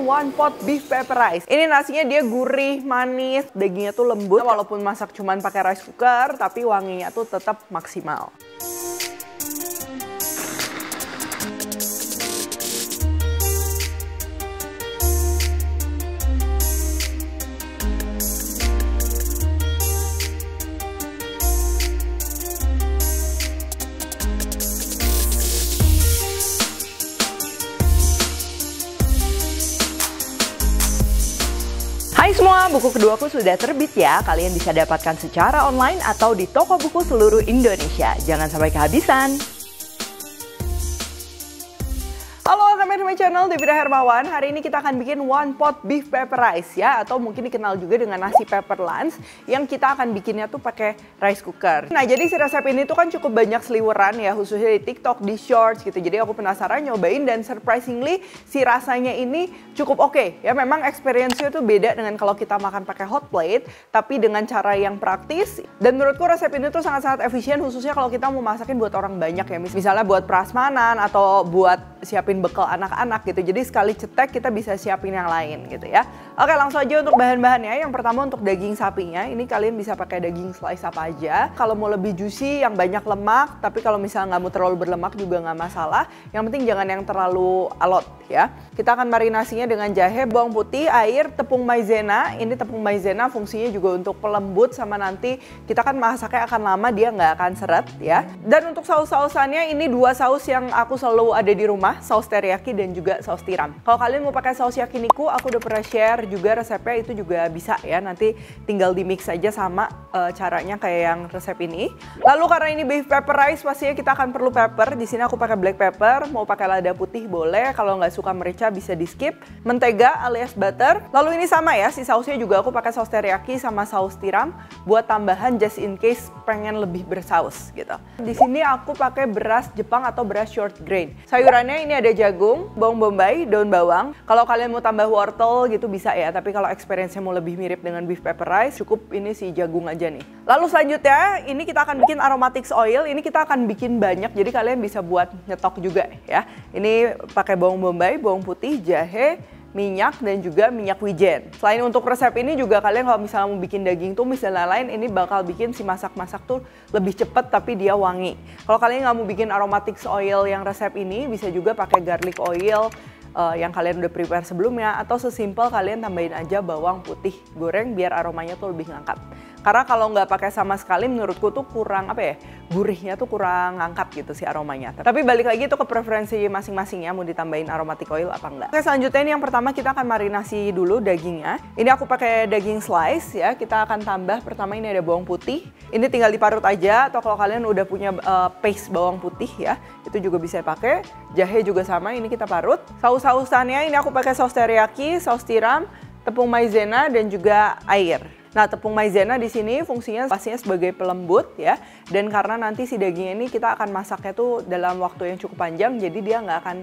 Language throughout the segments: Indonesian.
One pot beef pepper rice. Ini nasinya dia gurih, manis, dagingnya tuh lembut. Walaupun masak cuman pakai rice cooker, tapi wanginya tuh tetap maksimal. Hai semua, buku keduaku sudah terbit ya. Kalian bisa dapatkan secara online atau di toko buku seluruh Indonesia. Jangan sampai kehabisan. Halo, welcome to my channel, Devida Hermawan. Hari ini kita akan bikin one pot beef pepper rice ya, atau mungkin dikenal juga dengan nasi pepper lunch, yang kita akan bikinnya tuh pakai rice cooker. Nah, jadi si resep ini tuh kan cukup banyak seliweran ya, khususnya di TikTok, di Shorts gitu. Jadi aku penasaran nyobain dan surprisingly si rasanya ini cukup oke ya. Memang experience-nya tuh beda dengan kalau kita makan pakai hot plate, tapi dengan cara yang praktis. Dan menurutku resep ini tuh sangat-sangat efisien, khususnya kalau kita mau masakin buat orang banyak ya. Misalnya buat prasmanan atau buat siapin bekal anak-anak gitu. Jadi sekali cetek kita bisa siapin yang lain gitu ya. Oke, langsung aja untuk bahan-bahannya. Yang pertama untuk daging sapinya, ini kalian bisa pakai daging slice apa aja. Kalau mau lebih juicy, yang banyak lemak, tapi kalau misalnya nggak mau terlalu berlemak juga nggak masalah. Yang penting jangan yang terlalu alot ya. Kita akan marinasinya dengan jahe, bawang putih, air, tepung maizena. Ini tepung maizena fungsinya juga untuk pelembut, sama nanti kita kan masaknya akan lama, dia nggak akan seret ya. Dan untuk saus-sausannya ini dua saus yang aku selalu ada di rumah, saus teriyaki dan juga saus tiram. Kalau kalian mau pakai saus yakiniku, aku udah pernah share juga resepnya, itu juga bisa ya. Nanti tinggal di mix aja sama caranya kayak yang resep ini. Lalu karena ini beef pepper rice, pastinya kita akan perlu pepper. Di sini aku pakai black pepper, mau pakai lada putih boleh. Kalau nggak suka merica bisa di skip. Mentega alias butter. Lalu ini sama ya, si sausnya juga aku pakai saus teriyaki sama saus tiram buat tambahan just in case pengen lebih bersaus gitu. Di sini aku pakai beras Jepang atau beras short grain. Sayurannya ini ada jagung, bawang bombay, daun bawang. Kalau kalian mau tambah wortel gitu bisa ya, tapi kalau experience-nya mau lebih mirip dengan beef pepper rice, cukup ini si jagung aja nih. Lalu selanjutnya, ini kita akan bikin aromatics oil. Ini kita akan bikin banyak, jadi kalian bisa buat nyetok juga ya. Ini pakai bawang bombay, bawang putih, jahe, minyak, dan juga minyak wijen. Selain untuk resep ini juga kalian kalau misalnya mau bikin daging tumis dan lain-lain, ini bakal bikin si masak-masak tuh lebih cepet tapi dia wangi. Kalau kalian nggak mau bikin aromatics oil yang resep ini, bisa juga pakai garlic oil yang kalian udah prepare sebelumnya, atau sesimpel kalian tambahin aja bawang putih goreng biar aromanya tuh lebih ngangkat. Karena kalau nggak pakai sama sekali menurutku tuh kurang apa ya, gurihnya tuh kurang ngangkat gitu si aromanya. Tapi balik lagi tuh ke preferensi masing-masing ya, mau ditambahin aromatic oil apa enggak. Oke, selanjutnya ini yang pertama kita akan marinasi dulu dagingnya. Ini aku pakai daging slice ya, kita akan tambah pertama ini ada bawang putih. Ini tinggal diparut aja, atau kalau kalian udah punya paste bawang putih ya, itu juga bisa pakai. Jahe juga sama, ini kita parut. Saus-sausannya ini aku pakai saus teriyaki, saus tiram, tepung maizena, dan juga air. Nah, tepung maizena di sini fungsinya pastinya sebagai pelembut ya. Dan karena nanti si daging ini kita akan masaknya tuh dalam waktu yang cukup panjang, jadi dia nggak akan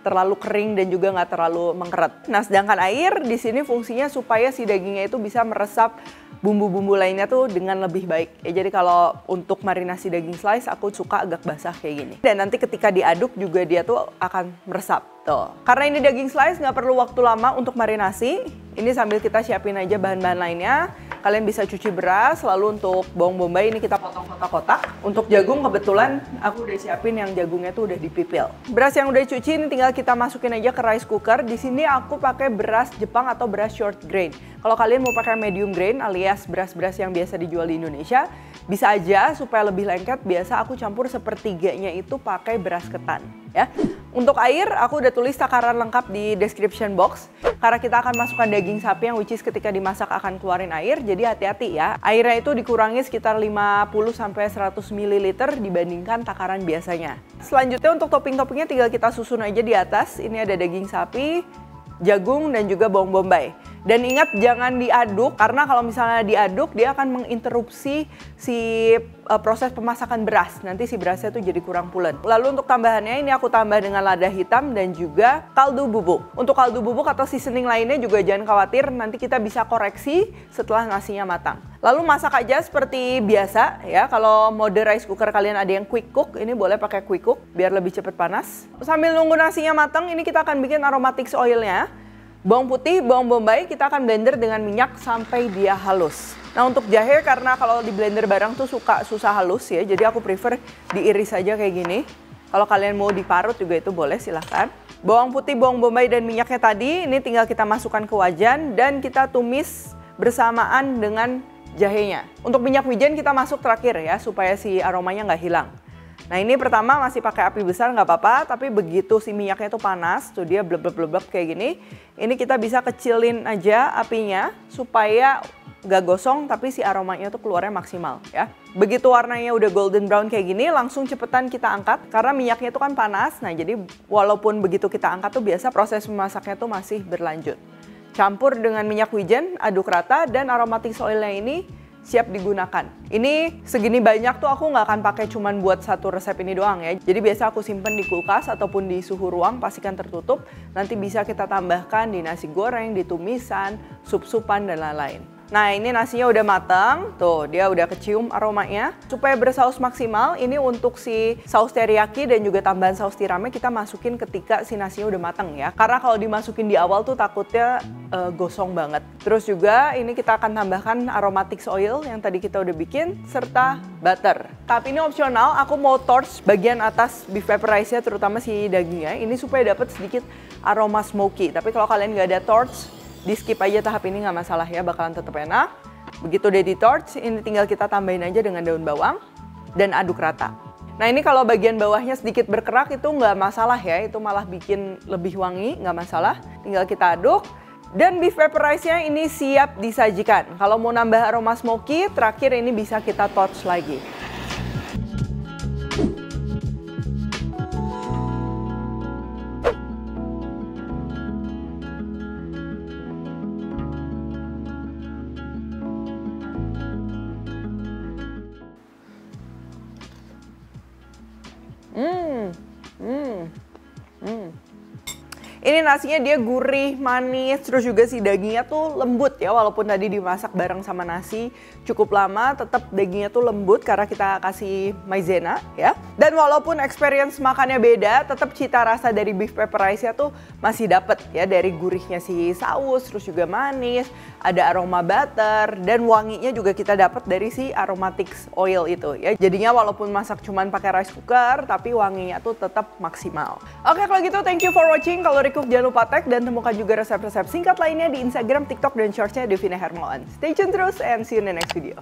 terlalu kering dan juga nggak terlalu mengkeret. Nah, sedangkan air di sini fungsinya supaya si dagingnya itu bisa meresap bumbu-bumbu lainnya tuh dengan lebih baik. Ya, jadi kalau untuk marinasi daging slice aku suka agak basah kayak gini. Dan nanti ketika diaduk juga dia tuh akan meresap. Tuh. Karena ini daging slice nggak perlu waktu lama untuk marinasi. Ini sambil kita siapin aja bahan-bahan lainnya. Kalian bisa cuci beras, lalu untuk bawang bombay ini kita potong kotak-kotak. Untuk jagung kebetulan aku udah siapin yang jagungnya tuh udah dipipil. Beras yang udah cuci ini tinggal kita masukin aja ke rice cooker. Di sini aku pakai beras Jepang atau beras short grain. Kalau kalian mau pakai medium grain alias beras-beras yang biasa dijual di Indonesia, bisa aja supaya lebih lengket. Biasa aku campur sepertiganya itu pakai beras ketan ya. Untuk air, aku udah tulis takaran lengkap di description box. Karena kita akan masukkan daging sapi yang which is ketika dimasak akan keluarin air, jadi hati-hati ya. Airnya itu dikurangi sekitar 50-100 ml dibandingkan takaran biasanya. Selanjutnya untuk topping-toppingnya tinggal kita susun aja di atas. Ini ada daging sapi, jagung, dan juga bawang bombay. Dan ingat jangan diaduk, karena kalau misalnya diaduk dia akan menginterupsi si proses pemasakan beras. Nanti si berasnya tuh jadi kurang pulen. Lalu untuk tambahannya ini aku tambah dengan lada hitam dan juga kaldu bubuk. Untuk kaldu bubuk atau seasoning lainnya juga jangan khawatir, nanti kita bisa koreksi setelah nasinya matang. Lalu masak aja seperti biasa ya. Kalau mode rice cooker kalian ada yang quick cook, ini boleh pakai quick cook biar lebih cepat panas. Sambil nunggu nasinya matang, ini kita akan bikin aromatics oilnya. Bawang putih, bawang bombay kita akan blender dengan minyak sampai dia halus. Nah untuk jahe karena kalau di blender bareng tuh suka susah halus ya, jadi aku prefer diiris aja kayak gini. Kalau kalian mau diparut juga itu boleh, silahkan. Bawang putih, bawang bombay dan minyaknya tadi ini tinggal kita masukkan ke wajan dan kita tumis bersamaan dengan jahenya. Untuk minyak wijen kita masuk terakhir ya supaya si aromanya nggak hilang. Nah ini pertama masih pakai api besar nggak apa-apa, tapi begitu si minyaknya tuh panas, tuh dia bleb-bleb kayak gini, ini kita bisa kecilin aja apinya supaya nggak gosong tapi si aromanya tuh keluarnya maksimal ya. Begitu warnanya udah golden brown kayak gini, langsung cepetan kita angkat karena minyaknya tuh kan panas. Nah jadi walaupun begitu kita angkat tuh biasa proses memasaknya tuh masih berlanjut. Campur dengan minyak wijen, aduk rata dan aromatic oilnya ini siap digunakan. Ini segini banyak tuh aku nggak akan pakai cuman buat satu resep ini doang ya. Jadi biasa aku simpen di kulkas ataupun di suhu ruang, pastikan tertutup. Nanti bisa kita tambahkan di nasi goreng, di tumisan, sup-supan dan lain-lain. Nah ini nasinya udah matang, tuh dia udah kecium aromanya. Supaya bersaus maksimal, ini untuk si saus teriyaki dan juga tambahan saus tiramnya kita masukin ketika si nasinya udah matang ya. Karena kalau dimasukin di awal tuh takutnya gosong banget. Terus juga ini kita akan tambahkan aromatic oil yang tadi kita udah bikin, serta butter. Tapi ini opsional, aku mau torch bagian atas beef pepper rice-nya terutama si dagingnya. Ini supaya dapat sedikit aroma smoky. Tapi kalau kalian nggak ada torch, di skip aja tahap ini nggak masalah ya, bakalan tetap enak. Begitu udah di torch, ini tinggal kita tambahin aja dengan daun bawang dan aduk rata. Nah ini kalau bagian bawahnya sedikit berkerak itu nggak masalah ya, itu malah bikin lebih wangi, nggak masalah. Tinggal kita aduk dan beef pepper rice-nya ini siap disajikan. Kalau mau nambah aroma smoky, terakhir ini bisa kita torch lagi. Ini nasinya dia gurih, manis, terus juga si dagingnya tuh lembut ya. Walaupun tadi dimasak bareng sama nasi cukup lama, tetap dagingnya tuh lembut karena kita kasih maizena ya. Dan walaupun experience makannya beda, tetap cita rasa dari beef pepper rice-nya tuh masih dapet ya. Dari gurihnya si saus, terus juga manis, ada aroma butter, dan wanginya juga kita dapat dari si aromatic oil itu ya. Jadinya walaupun masak cuman pakai rice cooker, tapi wanginya tuh tetap maksimal. Oke kalau gitu thank you for watching. Kalau Cook jangan lupa tag dan temukan juga resep-resep singkat lainnya di Instagram, TikTok, dan Shorts-nya Devina Hermawan. Stay tune terus and see you in the next video.